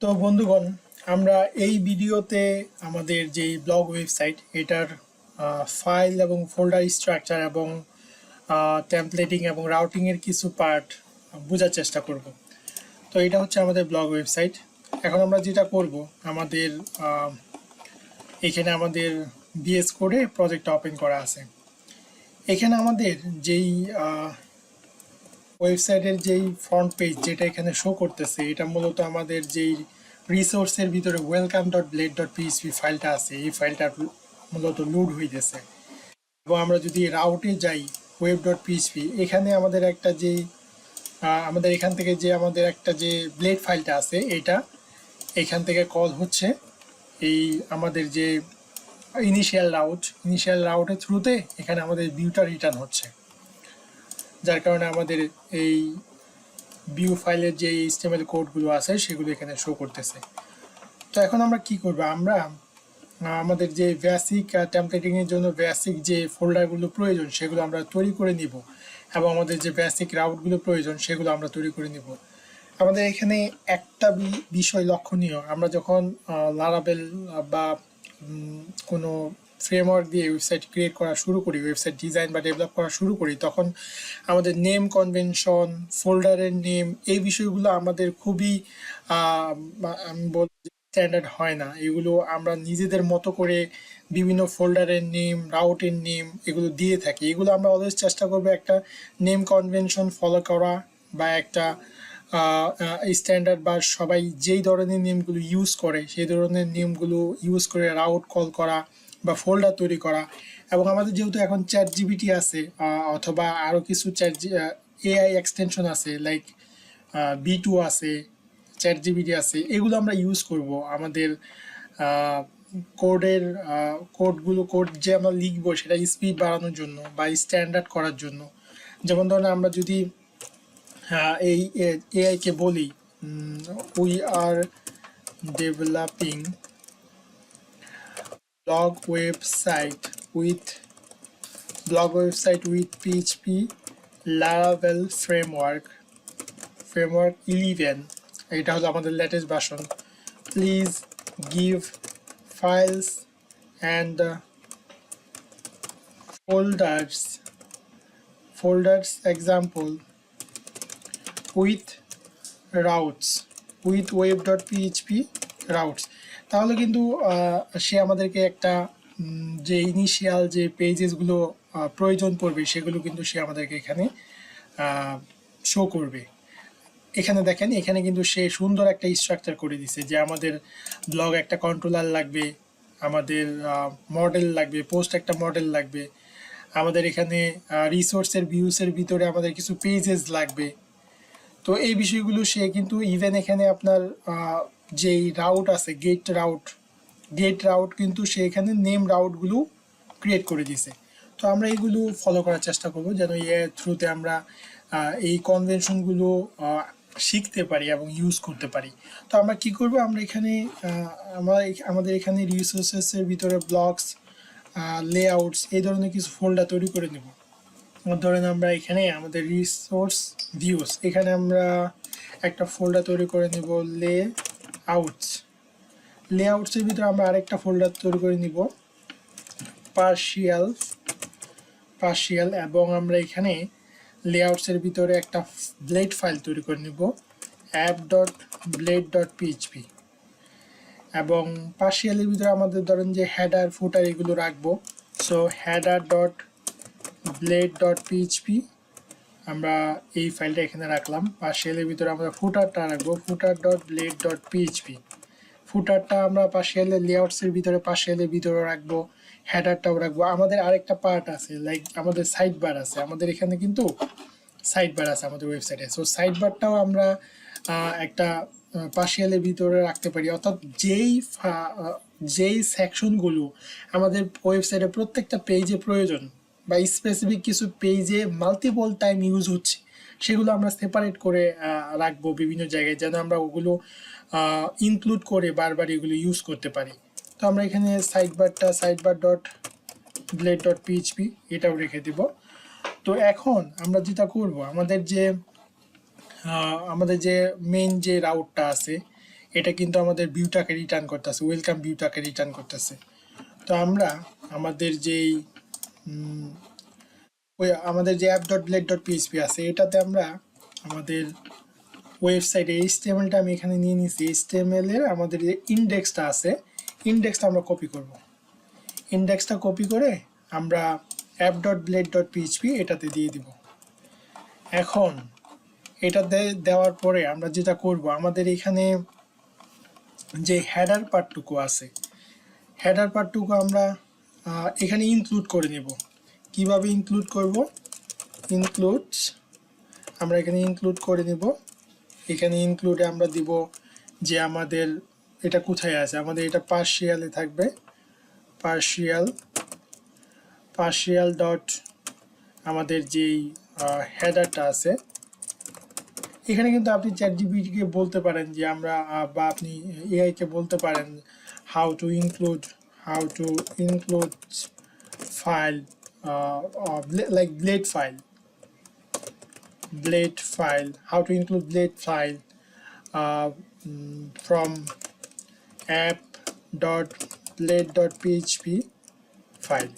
তো বন্ধুগণ, আমরা এই ভিডিওতে আমাদের যে ব্লগ ওয়েবসাইট এটার ফাইল এবং ফোল্ডার স্ট্রাকচার এবং টেমপ্লেটিং এবং রাউটিং এর কিছু পার্ট বোঝার চেষ্টা করব। তো এটা হচ্ছে আমাদের ব্লগ ওয়েবসাইট। এখন আমরা যেটা করব, আমাদের এখানে আমাদের ভিএস কোডে প্রজেক্টটা ওপেন করা আছে। এখানে আমাদের যেই ওয়েবসাইটের যেই ফ্রন্ট পেজ যেটা এখানে শো করতেছে, এটা মূলত আমাদের যেই রিসোর্সের ভিতরে welcome.blade.php ফাইলটা আছে, এই ফাইলটা মূলত লোড হইতেছে। এবং আমরা যদি রাউটে যাই web.php, এখানে আমাদের একটা যেই আমাদের এখান থেকে যে আমাদের একটা যে ব্লেড ফাইলটা আছে, এটা এখান থেকে কল হচ্ছে এই আমাদের যে ইনিশিয়াল রাউটের থ্রুতে এখানে আমাদের ভিউটা রিটার্ন হচ্ছে, যার কারণে আমাদের এই ভিউ ফাইলের যে HTML কোডগুলো আছে সেগুলো এখানে শো করতেছে। তো এখন আমরা কি করব, আমরা আমাদের যে বেসিক টেমপ্লেটিং এর জন্য বেসিক যে ফোল্ডারগুলো প্রয়োজন সেগুলো আমরা তৈরি করে নিব, এবং আমাদের যে বেসিক রাউটগুলো প্রয়োজন সেগুলো আমরা তৈরি করে নিব। আমাদের এখানে একটা বিষয় লক্ষণীয়, আমরা যখন লারাভেল বা কোনো ফ্রেমওয়ার্ক দিয়ে ওয়েবসাইট ক্রিয়েট করা শুরু করি, ওয়েবসাইট ডিজাইন বা ডেভেলপ করা শুরু করি, তখন আমাদের নেম কনভেনশন, ফোল্ডারের নেম, এই বিষয়গুলো আমাদের খুবই আমি বলবো স্ট্যান্ডার্ড হয় না। এগুলো আমরা নিজেদের মতো করে বিভিন্ন ফোল্ডারের নেম, রাউটের নেম এগুলো দিয়ে থাকি। এগুলো আমরা অলওয়েজ চেষ্টা করবো একটা নেম কনভেনশন ফলো করা, বা একটা স্ট্যান্ডার্ড বা সবাই যেই ধরনের নেমগুলো ইউজ করে সেই ধরনের নেমগুলো ইউজ করে রাউট কল করা বা ফোল্ডার তৈরি করা। এবং আমাদের যেহেতু এখন চ্যাট জিপিটি আছে, অথবা আরও কিছু এআই এক্সটেনশন আছে, লাইক B2 আছে, চ্যাট জিপিটি আছে, এগুলো আমরা ইউজ করব আমাদের কোড যে আমরা লিখবো সেটা স্পিড বাড়ানোর জন্য বা স্ট্যান্ডার্ড করার জন্য। যেমন ধরুন, আমরা যদি এই এআইকে বলি we are developing blog website with PHP Laravel framework 11, এটা হলো আমাদের latest version. Please give files and folders example with routes with web.php routes। তাহলে কিন্তু সে আমাদেরকে একটা যে ইনিশিয়াল যে পেজেসগুলো প্রয়োজন পড়বে সেগুলো কিন্তু সে আমাদেরকে এখানে শো করবে। এখানে দেখেন, এখানে কিন্তু সে সুন্দর একটা স্ট্রাকচার করে দিছে যে আমাদের ব্লগ একটা কন্ট্রোলার লাগবে, আমাদের মডেল লাগবে, পোস্ট একটা মডেল লাগবে, আমাদের এখানে রিসোর্সের ভিউসের ভিতরে আমাদের কিছু পেজেস লাগবে। তো এই বিষয়গুলো সে কিন্তু ইভেন এখানে আপনার যেই রাউট আছে গেট রাউট কিন্তু সে এখানে নেম রাউটগুলো ক্রিয়েট করে দিছে। তো আমরা এইগুলো ফলো করার চেষ্টা করব যেন এর থ্রুতে আমরা এই কনভেনশনগুলো শিখতে পারি এবং ইউজ করতে পারি। তো আমরা কি করব, আমরা এখানে আমাদের এখানে রিসোর্সেসের ভিতরে ব্লগস, লেআউটস, এই ধরনের কিছু ফোল্ডার তৈরি করে নেব। ধরেন আমরা এখানে আমাদের রিসোর্স ভিউস, এখানে আমরা একটা ফোল্ডার তৈরি করে নেব লেআউটসের ভিতরে আমরা আরেকটা ফোল্ডার তৈরি করে নিব পার্শিয়াল, এবং আমরা এখানে লেআউটসের ভিতরে একটা ব্লেড ফাইল তৈরি করে নিব app.blade.php, এবং পার্শিয়ালের ভিতরে আমাদের ধরেন যে হেডার ফুটার এগুলো রাখবো। সো header.blade.php আমরা এই ফাইলটা এখানে রাখলাম। পার্শিয়ালের ভিতরে আমরা ফুটারটা রাখবো footer.blade.php, ফুটারটা আমরা পার্শিয়ালের লেআউটসের ভিতরে রাখবো, হেডারটাও রাখবো। আমাদের আরেকটা পার্ট আছে, লাইক আমাদের সাইডবার আছে, আমাদের এখানে কিন্তু সাইডবার আছে আমাদের ওয়েবসাইটে। সো সাইডবারটাও আমরা একটা পার্শিয়ালের ভিতরে রাখতে পারি, অর্থাৎ যেই সেকশনগুলো আমাদের ওয়েবসাইটে প্রত্যেকটা পেজে প্রয়োজন বা স্পেসিফিক কিছু পেজে মাল্টিপল টাইম ইউজ হচ্ছে, সেগুলো আমরা সেপারেট করে রাখবো বিভিন্ন জায়গায়, যেন আমরা ওগুলো ইনক্লুড করে বারবার এগুলো ইউজ করতে পারি। তো আমরা এখানে sidebar.blade.php এটাও রেখে দিব। তো এখন আমরা যেটা করব, আমাদের যে মেইন যে রাউটটা আছে, এটা কিন্তু আমাদের ভিউটাকে রিটার্ন করতেছে, ওয়েলকাম ভিউটাকে রিটার্ন করতেছে। তো আমরা আমাদের যেই আমাদের যে app.blade.php আছে এটাতে আমরা আমাদের ওয়েবসাইটে HTML-টা আমি এখানে নিয়ে নিয়েছি। HTML এর আমাদের যে ইন্ডেক্সটা আছে, ইন্ডেক্সটা আমরা কপি করব। ইন্ডেক্সটা কপি করে আমরা app.blade.php এটাতে দিয়ে দিব। এখন এটাতে দেওয়ার পরে আমরা যেটা করব, আমাদের এখানে যে হেডার পার্টটুকু আছে, হেডার পার্টটুকু আমরা এখানে ইনক্লুড করে নেব। কিভাবে ইনক্লুড করব? ইনক্লুড, আমরা এখানে ইনক্লুড করে নেব। এখানে ইনক্লুডে আমরা দিব যে আমাদের এটা কোথায় আছে, আমাদের এটা পার্শিয়ালে থাকবে, পার্শিয়াল ডট আমাদের যেই হেডারটা আছে। এখানে কিন্তু আপনি চ্যাটজিপিটিকে বলতে পারেন যে আমরা, বা আপনি এআইকে বলতে পারেন how to include file like blade file, how to include blade file from app.blade.php file.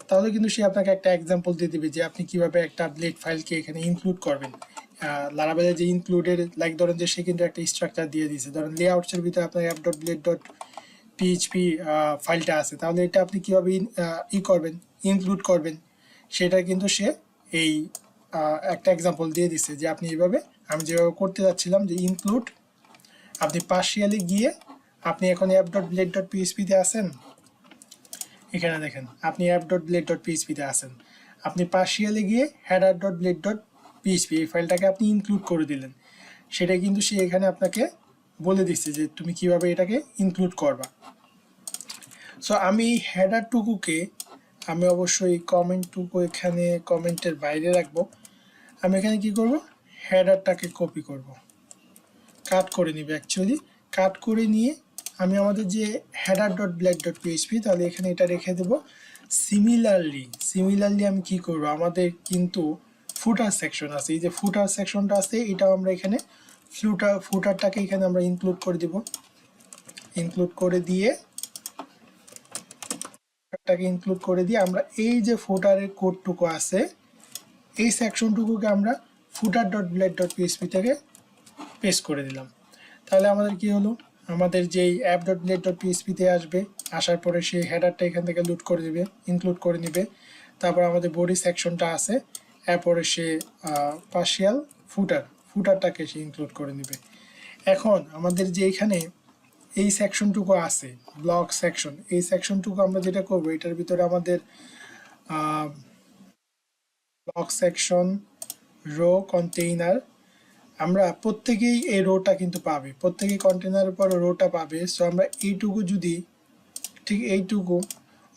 তাহলে কিন্তু সে আপনাকে একটা এক্সাম্পল দিয়ে দিবে যে আপনি কিভাবে একটা ব্লেড ফাইলকে এখানে ইনক্লুড করবেন। লারাভেলের যে ইনক্লুডের লাইক ধরেন যে সে কিন্তু একটা স্ট্রাকচার দিয়ে দিয়েছে, ধরেন লেআউটসের ভিতরে আপনার app.blade.php ফাইলটা আছে, তাহলে এটা আপনি কিভাবে করবেন, ইনক্লুড করবেন, সেটা কিন্তু সে এই একটা এক্সাম্পল দিয়ে দিচ্ছে যে আপনি এইভাবে, আমি যেভাবে করতে যাচ্ছিলাম যে ইনক্লুড, আপনি পার্শিয়ালি গিয়ে আপনি এখন app.blade.php-তে আছেন, এখানে দেখেন আপনি app.blade.php-তে আছেন, আপনি পার্শিয়ালি গিয়ে header.blade.php এই ফাইলটাকে আপনি ইনক্লুড করে দিলেন। সেটা কিন্তু সে এখানে আপনাকে বলে দিচ্ছে যে তুমি কিভাবে এটাকে ইনক্লুড করবা। সো আমি হেডারটুকুকে আমি অবশ্যই কমেন্টটুকু এখানে কমেন্টের বাইরে রাখবো। আমি এখানে কি করব, হেডারটাকে কপি করব, কাট করে নিব, অ্যাকচুয়ালি কাট করে নিয়ে আমি আমাদের যে header.blade.php তাহলে এখানে এটা রেখে দেব। সিমিলারলি আমি কি করব, আমাদের কিন্তু ফুটার সেকশন আছে, এই যে ফুটার সেকশনটা আছে এটাও আমরা এখানে ফুটারটাকে এখানে আমরা ইনক্লুড করে দিব। ইনক্লুড করে দিয়ে আমরা এই যে ফুটারের কোডটুকু আছে এই সেকশনটুকুকে আমরা footer.blade.php থেকে পেস্ট করে দিলাম। তাহলে আমাদের কি হলো, আমাদের যেই app.blade.php-তে আসবে, আসার পরে সেই হেডারটা এখান থেকে ইনক্লুড করে নেবে। তারপর আমাদের বডি সেকশনটা আছে, এরপরে সে পার্শিয়াল ফুটারটাকে সে ইনক্লুড করে নেবে। এখন আমাদের যে এখানে এই সেকশনটুকু আছে ব্লক সেকশন, এই সেকশনটুকু আমরা যেটা করব, এটার ভিতরে আমাদের ব্লক সেকশন, রো, কন্টেইনার, আমরা প্রত্যেকেই এই রোটা কিন্তু পাবে, প্রত্যেকেই কন্টেনারের পর রোটা পাবে। সো আমরা এইটুকু যদি, ঠিক এইটুকু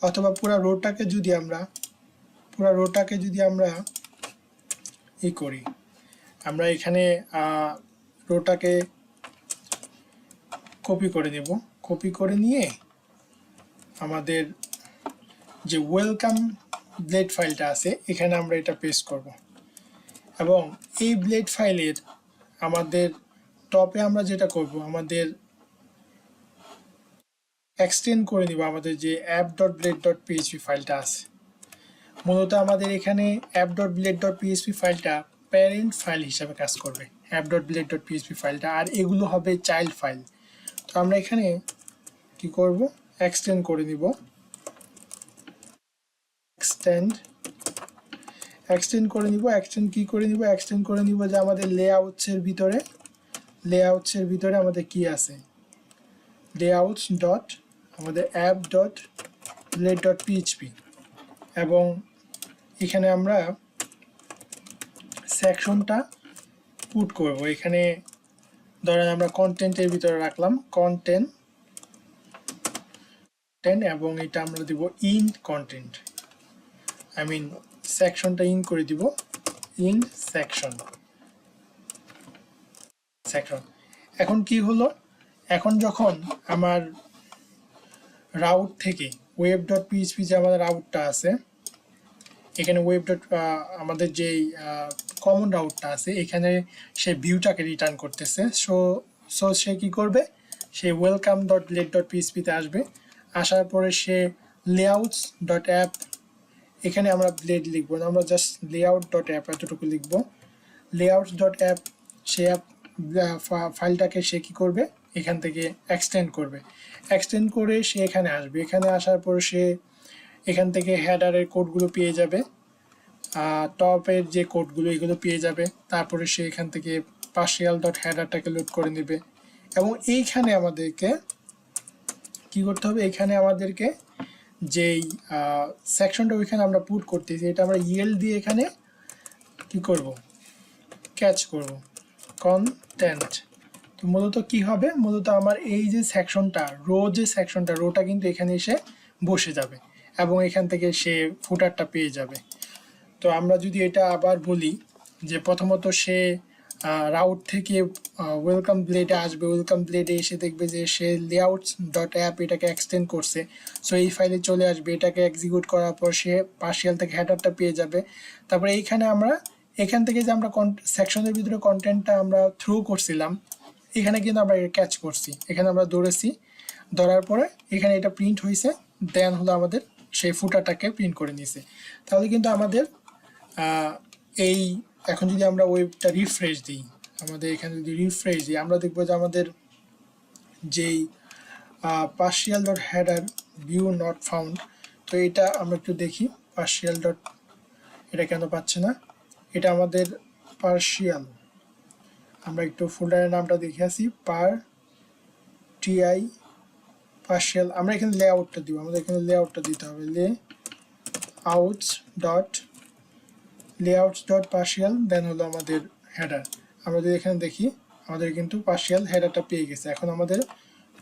অথবা পুরো রোটাকে যদি আমরা ই করি, আমরা এখানে রোটাকে কপি করে নেব। কপি করে নিয়ে আমাদের যে ওয়েলকাম ব্লেড ফাইলটা আছে এখানে আমরা এটা পেস্ট করব, এবং এই ব্লেড ফাইলের আমাদের টপে আমরা যেটা করব, আমাদের এক্সটেন্ড করে নিব আমাদের যে app.blade.php ফাইলটা আছে। মূলত আমাদের এখানে app.blade.php ফাইলটা প্যারেন্ট ফাইল হিসাবে কাজ করবে, app.blade.php ফাইলটা, আর এগুলো হবে চাইল্ড ফাইল। তো আমরা এখানে কি করব, এক্সটেন্ড করে নিব। এক্সটেন্ড করে নিব যে আমাদের লেআউটসের ভিতরে আমাদের কি আছে, লেআউটস ডট আমাদের app.blade.php, এবং এখানে আমরা সেকশনটা পুট করব। এখানে ধরেন আমরা কন্টেন্টের ভিতরে রাখলাম কন্টেন্ট, এবং এটা আমরা দিব ইন কন্টেন্ট, সেকশনটা ইন করে দিব, ইন সেকশন। এখন কি হলো, এখন যখন আমার রাউট থেকে web.php যে আমাদের রাউটটা আছে, এখানে আমাদের যেই কমন রাউটটা আছে এখানে সে ভিউটাকে রিটার্ন করতেছে। সো সে কি করবে, সে ওয়েলকাম ডট ব্লেড ডট পিএইচপিতে আসবে, আসার পরে সে লেআউটস ডট অ্যাপ, এখানে আমরা ব্লেড লিখবো না, আমরা জাস্ট লেআউট ডট অ্যাপ এতটুকু লিখবো। লেআউটস ডট অ্যাপ, সে অ্যাপ ফাইলটাকে সে কী করবে, এখান থেকে এক্সটেন্ড করবে, এক্সটেন্ড করে সে এখানে আসবে, এখানে আসার পর সে এখান থেকে হেডারের কোডগুলো পেয়ে যাবে, টপের যে কোডগুলো এগুলো পেয়ে যাবে, তারপরে সে এখান থেকে পার্শিয়াল ডট হেডারটাকে লোড করে নেবে। এবং এইখানে আমাদেরকে কি করতে হবে, এখানে আমাদেরকে যেই সেকশনটা ওইখানে আমরা পুট করতেছি এটা আমরা ইএল দিয়ে এখানে কি করব, ক্যাচ করব কন্টেন্ট। তো মূলত কি হবে, মূলত আমার এই যে সেকশনটা যে সেকশনটা রোটা কিন্তু এখানে এসে বসে যাবে এবং এখান থেকে সে ফুটারটা পেয়ে যাবে। তো আমরা যদি এটা আবার বলি যে প্রথমত সে রাউট থেকে ওয়েলকাম ব্লেডে আসবে, ওয়েলকাম ব্লেডে এসে দেখবে যে সে লেআউটস ডট অ্যাপ এটাকে এক্সটেন্ড করছে, সো এই ফাইলে চলে আসবে, এটাকে এক্সিকিউট করার পর সে পার্শিয়াল থেকে হেডারটা পেয়ে যাবে। তারপরে এইখানে আমরা এখান থেকে যে আমরা সেকশনের ভিতরে কন্টেন্টটা আমরা থ্রো করছিলাম, এখানে কিন্তু আমরা ক্যাচ করছি, এখানে আমরা ধরেছি, ধরার পরে এখানে এটা প্রিন্ট হয়েছে, দেন হলো আমাদের সেই ফুটারটাকে প্রিন্ট করে নিয়েছে। তাহলে কিন্তু আমাদের এই এখন যদি আমরা ওয়েবটা রিফ্রেশ দিই, আমাদের এখানে যদি রিফ্রেশ দিই আমরা দেখবো যে আমাদের যেই partial dot header view not found, তো এটা আমরা একটু দেখি পার্শিয়াল ডট, এটা কেন পাচ্ছে না, এটা আমাদের পার্শিয়াল, আমরা একটু ফোল্ডারের নামটা দেখে আসি, টিআই পার্শিয়াল, আমরা এখানে লেআউটটা দিব, আমাদের এখানে লেআউটটা দিতে হবে, লেআউটস ডট পার্শিয়াল, দেন হলো আমাদের হেডার। আমরা যদি এখানে দেখি আমাদের কিন্তু পার্শিয়াল হেডারটা পেয়ে গেছে। এখন আমাদের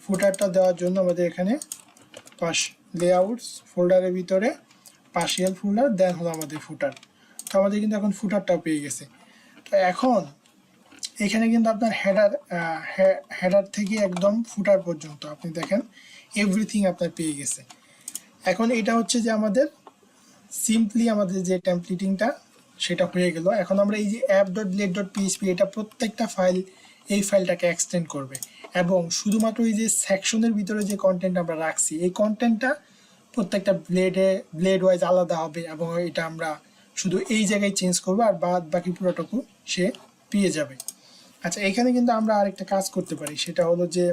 ফুটারটা দেওয়ার জন্য আমাদের এখানে লেআউটস ফোল্ডারের ভিতরে পার্শিয়াল ফোল্ডার, দেন হলো আমাদের ফুটার। তো আমাদের কিন্তু এখন ফুটারটাও পেয়ে গেছে। তো এখন এখানে কিন্তু আপনার হেডার থেকে একদম ফুটার পর্যন্ত আপনি দেখেন এভরিথিং আপনার পেয়ে গেছে। এখন এটা হচ্ছে যে আমাদের সিম্পলি আমাদের যে টেমপ্লেটিংটা সেটা হয়ে গেল। এখন আমরা এই যে app dot blade dot PHP, এটা প্রত্যেকটা ফাইল এই ফাইলটাকে এক্সটেন্ড করবে এবং শুধুমাত্র এই যে সেকশনের ভিতরে যে কন্টেন্ট আমরা রাখছি এই কন্টেন্টটা প্রত্যেকটা ব্লেড ওয়াইজ আলাদা হবে এবং এটা আমরা শুধু এই জায়গায় চেঞ্জ করবো আর বাদ বাকি পুরোটুকু সে পেয়ে যাবে। আচ্ছা, এখানে কিন্তু আমরা আরেকটা কাজ করতে পারি, সেটা হলো যে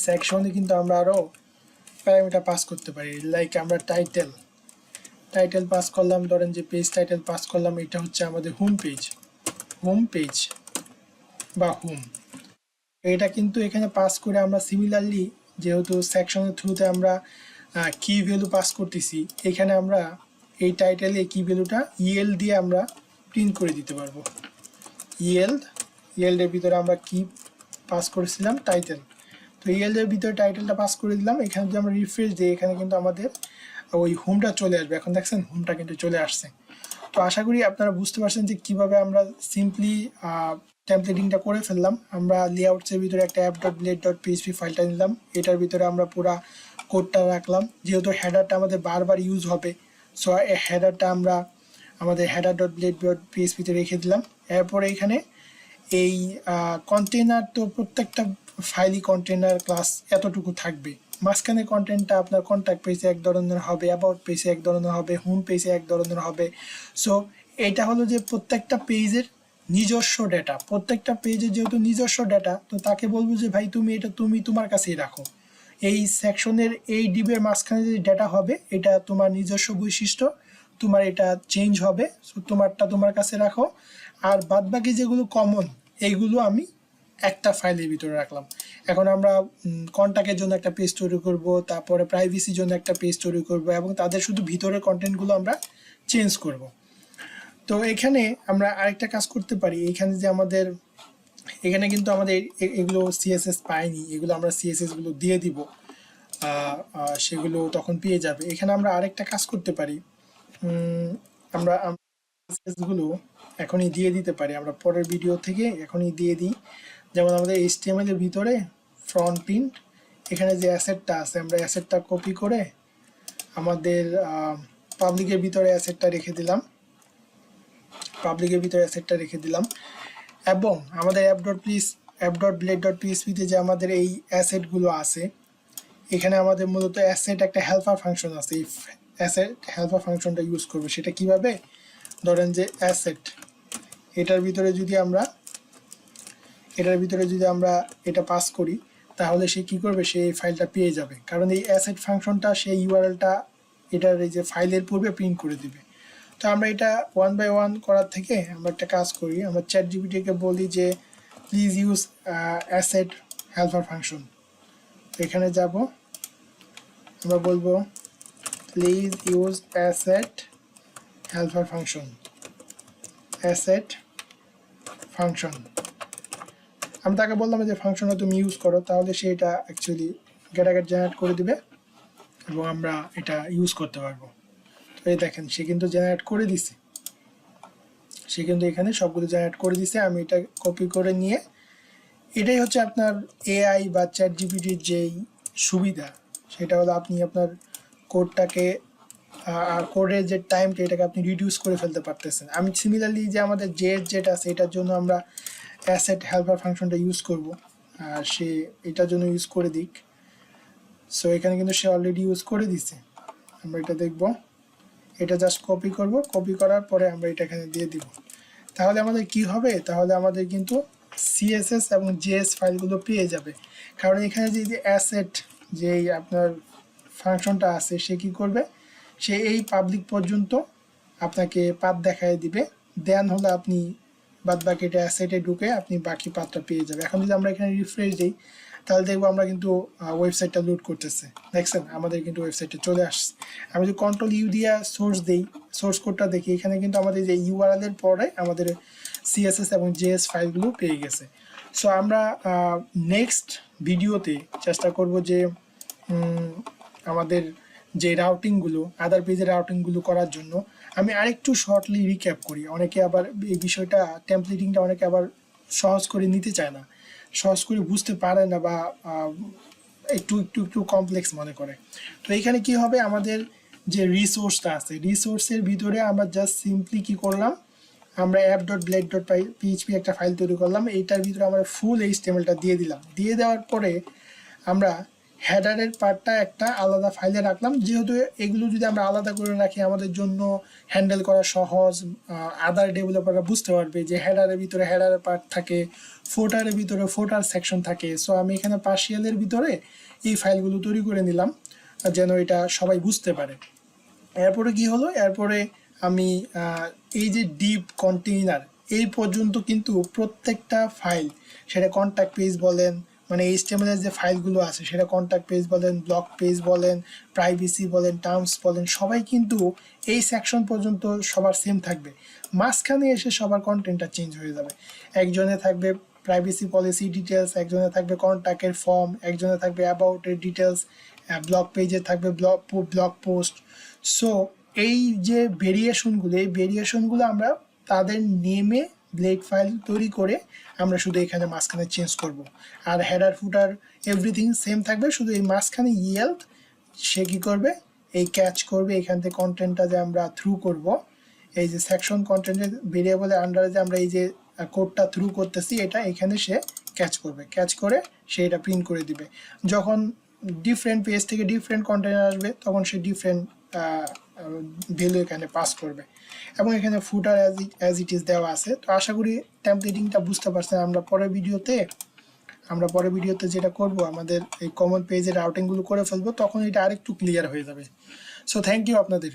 সেকশনে কিন্তু আমরা আরও প্যারামিটার পাস করতে পারি। লাইক আমরা টাইটেল পাস করলাম, ধরেন যে পেজ টাইটেল পাস করলাম, এটা হচ্ছে আমাদের হোম পেজ বা হোম, এটা কিন্তু এখানে পাস করে আমরা সিমিলারলি যেহেতু সেকশনের থ্রুতে আমরা কি ভ্যালু পাস করতেছি, এখানে আমরা এই টাইটেলে কি ভ্যালুটা ইএল দিয়ে আমরা প্রিন্ট করে দিতে পারবো। ইএলের ভিতরে আমরা কি পাস করেছিলাম, টাইটেল, তো ইএলের ভিতরে টাইটেলটা পাস করে দিলাম। এখানে যদি আমরা রিফ্রেশ দিই এখানে কিন্তু আমাদের ওই হোমটা চলে আসবে। এখন দেখছেন হোমটা কিন্তু চলে আসছে। তো আশা করি আপনারা বুঝতে পারছেন যে কিভাবে আমরা সিম্পলি টেমপ্লেটিংটা করে ফেললাম। আমরা লেআউটসের ভিতরে একটা app dot blade dot PHP ফাইলটা নিলাম, এটার ভিতরে আমরা পুরা কোডটা রাখলাম, যেহেতু হেডারটা আমাদের বারবার ইউজ হবে, সো হেডারটা আমরা আমাদের হেডার ডট ব্লেড ডট পিএইচপিতে রেখে দিলাম। এরপরে এখানে এই কন্টেনার, তো প্রত্যেকটা ফাইলই কন্টেনার ক্লাস এতটুকু থাকবে। মাঝখানে কন্টেন্টটা আপনার কন্ট্যাক্ট পেজে এক ধরনের হবে, অ্যাবাউট পেজে এক ধরনের হবে, হোম পেজে এক ধরনের হবে। সো এটা হলো যে প্রত্যেকটা পেজের নিজস্ব ডেটা, প্রত্যেকটা পেজের যেহেতু নিজস্ব ডেটা, তো তাকে বলবো যে ভাই তুমি এটা তোমার কাছেই রাখো। এই সেকশনের এই ডিবের মাঝখানে যে ডেটা হবে এটা তোমার নিজস্ব বৈশিষ্ট্য, তোমার এটা চেঞ্জ হবে, সো তোমারটা তোমার কাছে রাখো। আর বাদবাকি যেগুলো কমন এইগুলো আমি একটা ফাইলের ভিতরে রাখলাম। এখন আমরা কন্ট্যাক্টের জন্য একটা পেজ তৈরি করব, তারপরে প্রাইভেসির জন্য একটা পেজ তৈরি করব এবং তাদের শুধু ভিতরের কন্টেন্টগুলো আমরা চেঞ্জ করব। তো এখানে আমরা আরেকটা কাজ করতে পারি, এখানে যে আমাদের এখানে কিন্তু আমাদের এগুলো সিএসএস পাইনি, এগুলো আমরা সিএসএস গুলো দিয়ে দিব, সেগুলো তখন পেয়ে যাবে। এখানে আমরা আরেকটা কাজ করতে পারি, আমরা গুলো এখনই দিয়ে দিতে পারি, আমরা পরের ভিডিও থেকে এখনই দিয়ে দিই। যেমন আমাদের এইচটিএমএল এর ভিতরে ফ্রন্ট প্রিন্ট, এখানে যে অ্যাসেটটা আছে আমরা অ্যাসেটটা কপি করে আমাদের পাবলিকের ভিতরে অ্যাসেটটা রেখে দিলাম এবং আমাদের অ্যাপ ডট প্লিজ app.blade.php তে যে আমাদের এই অ্যাসেটগুলো আছে, এখানে আমাদের মূলত অ্যাসেট একটা হেল্পার ফাংশন আছে। এই অ্যাসেট হেল্পার ফাংশনটা ইউজ করবো। সেটা কিভাবে, ধরেন যে অ্যাসেট, এটার ভিতরে যদি আমরা এটা পাস করি, তাহলে সে কি করবে, সে এই ফাইলটা পেয়ে যাবে। কারণ এই অ্যাসেট ফাংশনটা সেই ইউআরএলটা এটার এই যে ফাইলের পূর্বে প্রিন্ট করে দিবে। তো আমরা এটা 1 by 1 করার থেকে আমরা একটা কাজ করি, আমরা চ্যাটজিপিটিকে বলি যে please use asset helper function. তো এখানে যাব, আমরা বলবো please use asset helper function, asset function. আমি তাকে বললাম যে ফাংশনটা তুমি ইউজ করো, তাহলে সে এটা অ্যাকচুয়ালি গেট জেনারেট করে দিবে এবং আমরা এটা ইউজ করতে পারবো। তো এই দেখেন, সে কিন্তু জেনারেট করে দিছে, সে কিন্তু এখানে সবগুলো জেনারেট করে দিছে। আমি এটা কপি করে নিয়ে, এটাই হচ্ছে আপনার এআই বা চ্যাট জিপিটির যেই সুবিধা, সেটা হলো আপনি আপনার কোডটাকে কোডের যে টাইমটা, এটাকে আপনি রিডিউস করে ফেলতে পারতেছেন। আমি সিমিলারলি যে আমাদের যেটা আছে, এটার জন্য আমরা অ্যাসেট হেল্পার ফাংশনটা ইউজ করব, আর সে এটার জন্য ইউজ করে দিক। সো এখানে কিন্তু সে অলরেডি ইউজ করে দিছে। আমরা এটা দেখব, এটা জাস্ট কপি করব, কপি করার পরে আমরা এটা এখানে দিয়ে দিব। তাহলে আমাদের কি হবে, তাহলে আমাদের কিন্তু সিএসএস এবং জেএস ফাইলগুলো পেয়ে যাবে। কারণ এখানে যে অ্যাসেট যেই আপনার ফাংশনটা আছে, সে কি করবে, সে এই পাবলিক পর্যন্ত আপনাকে পাথ দেখায় দিবে। দেন হলে আপনি বাদ বাকিটা অ্যাসেটে ঢুকে আপনি বাকি পাথটা পেয়ে যাবে। এখন যদি আমরা এখানে রিফ্রেশ দিই, তাহলে দেখবো আমরা কিন্তু ওয়েবসাইটটা লোড করতেছে। দেখছেন, আমাদের কিন্তু ওয়েবসাইটে চলে আসছে। আমি যদি কন্ট্রোল ইউ দিয়ে সোর্স দিই, সোর্স কোডটা দেখি, এখানে কিন্তু আমাদের যে ইউআরএল এর পরে আমাদের সিএসএস এবং জেএস ফাইলগুলো পেয়ে গেছে। সো আমরা নেক্সট ভিডিওতে চেষ্টা করব যে আমাদের যে রাউটিংগুলো, আদার পেজের রাউটিংগুলো করার জন্য আমি আরেকটু শর্টলি রিক্যাপ করি। অনেকে আবার এই বিষয়টা, টেমপ্লেটিংটা অনেকে আবার সহজ করে নিতে চায় না, সহজ করে বুঝতে পারে না, বা একটু কমপ্লেক্স মনে করে। তো এখানে কি হবে, আমাদের যে রিসোর্সটা আছে, রিসোর্সের ভিতরে আমরা জাস্ট সিম্পলি কি করলাম, আমরা app.blade.php একটা ফাইল তৈরি করলাম। এইটার ভিতরে আমরা ফুল HTML-টা দিয়ে দিলাম। দিয়ে দেওয়ার পরে আমরা হেডারের পার্টটা একটা আলাদা ফাইলে রাখলাম। যেহেতু এগুলো যদি আমরা আলাদা করে রাখি, আমাদের জন্য হ্যান্ডেল করা সহজ, আদার ডেভেলপাররা বুঝতে পারবে যে হেডারের ভিতরে হেডারের পার্ট থাকে, ফোটারের ভিতরে ফোটার সেকশন থাকে। সো আমি এখানে পার্সিয়ালের ভিতরে এই ফাইলগুলো তৈরি করে নিলাম, যেন এটা সবাই বুঝতে পারে। এরপরে কি হলো, এরপরে আমি এই যে ডিপ কন্টেইনার, এই পর্যন্ত কিন্তু প্রত্যেকটা ফাইল, সেটা কন্ট্যাক্ট পেজ বলেন, মানে HTML এর যে ফাইলগুলো আছে, সেটা কন্ট্যাক্ট পেজ বলেন, ব্লগ পেজ বলেন, প্রাইভেসি বলেন, টার্মস বলেন, সবাই কিন্তু এই সেকশন পর্যন্ত সবার সেম থাকবে। মাঝখানে এসে সবার কন্টেন্টটা চেঞ্জ হয়ে যাবে। একজনে থাকবে প্রাইভেসি পলিসি ডিটেলস, একজনে থাকবে কন্ট্যাক্টের ফর্ম, একজনে থাকবে অ্যাবাউটের ডিটেলস, ব্লগ পেজে থাকবে ব্লগ পোস্ট। সো এই যে ভেরিয়েশনগুলো, এই ভেরিয়েশনগুলো আমরা তাদের নেমে ব্লেড ফাইল তৈরি করে আমরা শুধু এখানে মাঝখানে চেঞ্জ করব। আর হেডার ফুটার এভরিথিং সেম থাকবে, শুধু এই মাঝখানে ইয়েল্ড সে কী করবে, এই ক্যাচ করবে। এখান থেকে কন্টেন্টটা যে আমরা থ্রু করব, এই যে সেকশন কন্টেন্টের ভেরিয়েবলের আন্ডারে যে আমরা এই যে কোডটা থ্রু করতেছি, এটা এখানে সে ক্যাচ করবে, ক্যাচ করে সে এটা প্রিন্ট করে দিবে। যখন ডিফারেন্ট পেজ থেকে ডিফারেন্ট কন্টেন্ট আসবে, তখন সে ডিফারেন্ট ভ্যালু এখানে পাস করবে। এবং এখানে ফুটার অ্যাজ ইট ইজ দেওয়া আছে। তো আশা করি টেমপ্লেটিংটা বুঝতে পারছেন। আমরা পরের ভিডিওতে যেটা করব, আমাদের এই কমন পেজের রাউটিংগুলো করে ফেলবো, তখন এটা আরেকটু ক্লিয়ার হয়ে যাবে। সো থ্যাংক ইউ আপনাদের।